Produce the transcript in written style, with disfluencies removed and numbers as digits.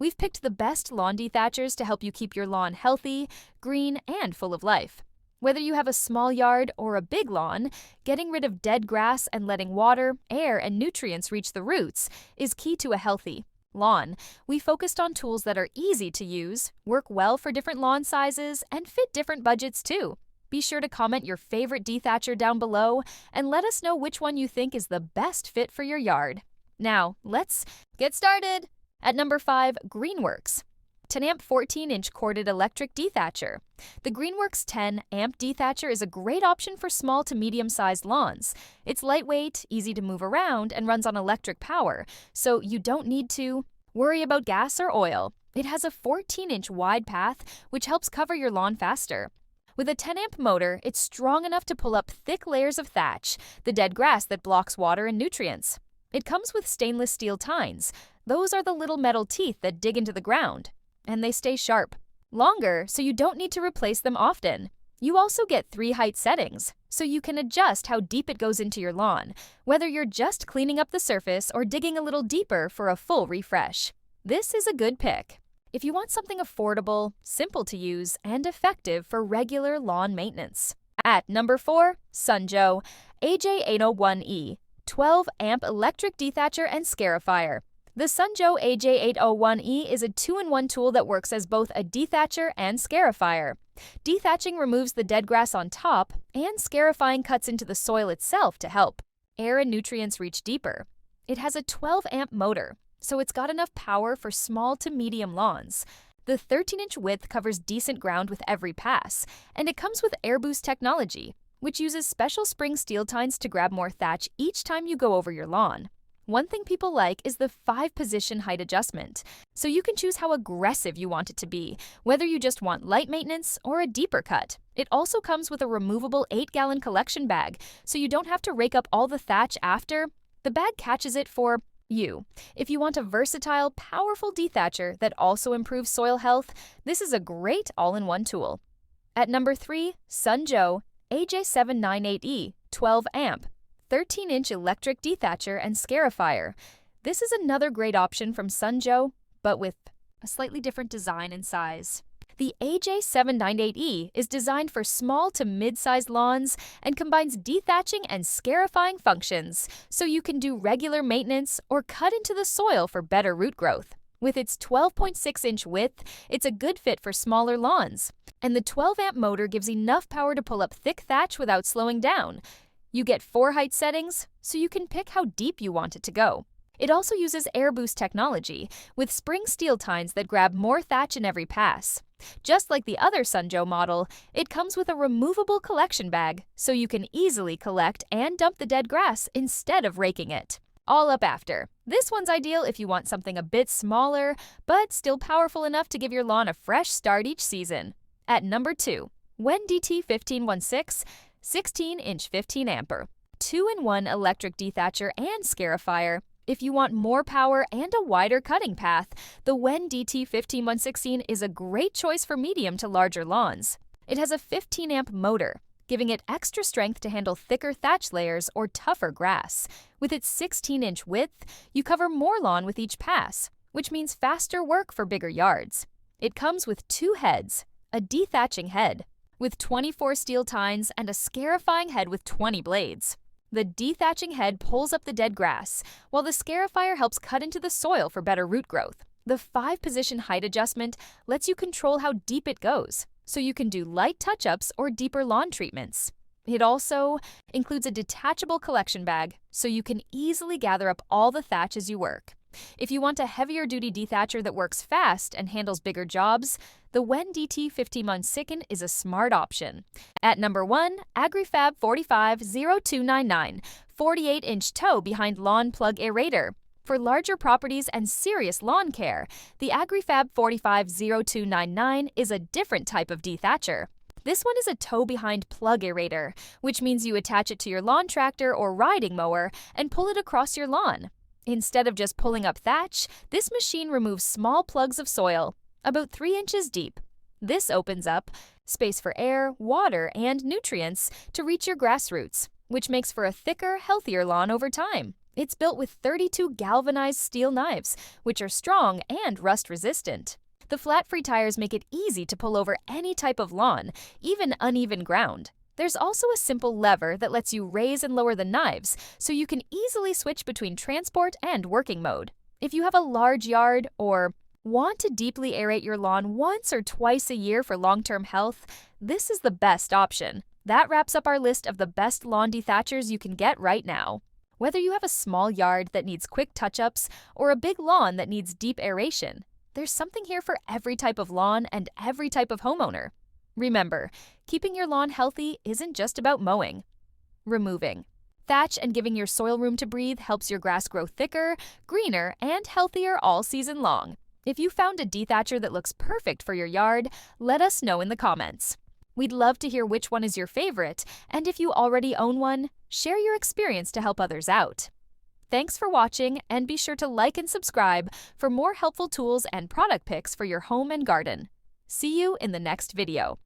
We've picked the best lawn dethatchers to help you keep your lawn healthy, green, and full of life. Whether you have a small yard or a big lawn, getting rid of dead grass and letting water, air, and nutrients reach the roots is key to a healthy lawn. We focused on tools that are easy to use, work well for different lawn sizes, and fit different budgets too. Be sure to comment your favorite dethatcher down below and let us know which one you think is the best fit for your yard. Now, let's get started! At number 5, Greenworks. 10-amp 14-inch corded electric dethatcher. The Greenworks 10-amp dethatcher is a great option for small to medium-sized lawns. It's lightweight, easy to move around, and runs on electric power, so you don't need to worry about gas or oil. It has a 14-inch wide path, which helps cover your lawn faster. With a 10-amp motor, it's strong enough to pull up thick layers of thatch, the dead grass that blocks water and nutrients. It comes with stainless steel tines. Those are the little metal teeth that dig into the ground, and they stay sharp. Longer, so you don't need to replace them often. You also get 3 height settings, so you can adjust how deep it goes into your lawn, whether you're just cleaning up the surface or digging a little deeper for a full refresh. This is a good pick if you want something affordable, simple to use, and effective for regular lawn maintenance. At number 4, Sunjoe AJ801E 12-amp electric dethatcher and scarifier. The Sunjoe AJ801E is a 2-in-1 tool that works as both a dethatcher and scarifier. Dethatching removes the dead grass on top, and scarifying cuts into the soil itself to help air and nutrients reach deeper. It has a 12-amp motor, so it's got enough power for small to medium lawns. The 13-inch width covers decent ground with every pass, and it comes with air boost technology, which uses special spring steel tines to grab more thatch each time you go over your lawn. One thing people like is the 5-position height adjustment, so you can choose how aggressive you want it to be, whether you just want light maintenance or a deeper cut. It also comes with a removable 8-gallon collection bag, so you don't have to rake up all the thatch after. The bag catches it for you. If you want a versatile, powerful dethatcher that also improves soil health, this is a great all-in-one tool. At number 3, Sunjoe AJ798E 12-amp 13-inch electric dethatcher and scarifier. This is another great option from Sunjoe, but with a slightly different design and size. The AJ798E is designed for small to mid-sized lawns and combines dethatching and scarifying functions, so you can do regular maintenance or cut into the soil for better root growth. With its 12.6-inch width, it's a good fit for smaller lawns, and the 12-amp motor gives enough power to pull up thick thatch without slowing down. You get 4 height settings, so you can pick how deep you want it to go. It also uses air boost technology, with spring steel tines that grab more thatch in every pass. Just like the other Sunjoe model, it comes with a removable collection bag, so you can easily collect and dump the dead grass instead of raking it. All up after. This one's ideal if you want something a bit smaller, but still powerful enough to give your lawn a fresh start each season. At number 2, DT1516 16-inch 15-amper 2-in-1 electric dethatcher and scarifier. If you want more power and a wider cutting path, the DT15116 is a great choice for medium to larger lawns. It has a 15-amp motor, giving it extra strength to handle thicker thatch layers or tougher grass. With its 16-inch width, you cover more lawn with each pass, which means faster work for bigger yards. It comes with 2 heads, a dethatching head with 24 steel tines and a scarifying head with 20 blades. The dethatching head pulls up the dead grass, while the scarifier helps cut into the soil for better root growth. The 5-position height adjustment lets you control how deep it goes, so you can do light touch-ups or deeper lawn treatments. It also includes a detachable collection bag, so you can easily gather up all the thatch as you work. If you want a heavier-duty dethatcher that works fast and handles bigger jobs, the DT1516 is a smart option. At number 1, Agri-Fab 450299 48-inch tow behind lawn plug aerator. For larger properties and serious lawn care, the Agri-Fab 450299 is a different type of dethatcher. This one is a tow-behind plug aerator, which means you attach it to your lawn tractor or riding mower and pull it across your lawn. Instead of just pulling up thatch, this machine removes small plugs of soil, about 3 inches deep. This opens up space for air, water, and nutrients to reach your grass roots, which makes for a thicker, healthier lawn over time. It's built with 32 galvanized steel knives, which are strong and rust-resistant. The flat-free tires make it easy to pull over any type of lawn, even uneven ground. There's also a simple lever that lets you raise and lower the knives, so you can easily switch between transport and working mode. If you have a large yard or want to deeply aerate your lawn once or twice a year for long-term health, this is the best option. That wraps up our list of the best lawn dethatchers you can get right now. Whether you have a small yard that needs quick touch-ups or a big lawn that needs deep aeration, there's something here for every type of lawn and every type of homeowner. Remember, keeping your lawn healthy isn't just about mowing. Removing. Thatch and giving your soil room to breathe helps your grass grow thicker, greener, and healthier all season long. If you found a dethatcher that looks perfect for your yard, let us know in the comments. We'd love to hear which one is your favorite, and if you already own one, share your experience to help others out. Thanks for watching, and be sure to like and subscribe for more helpful tools and product picks for your home and garden. See you in the next video.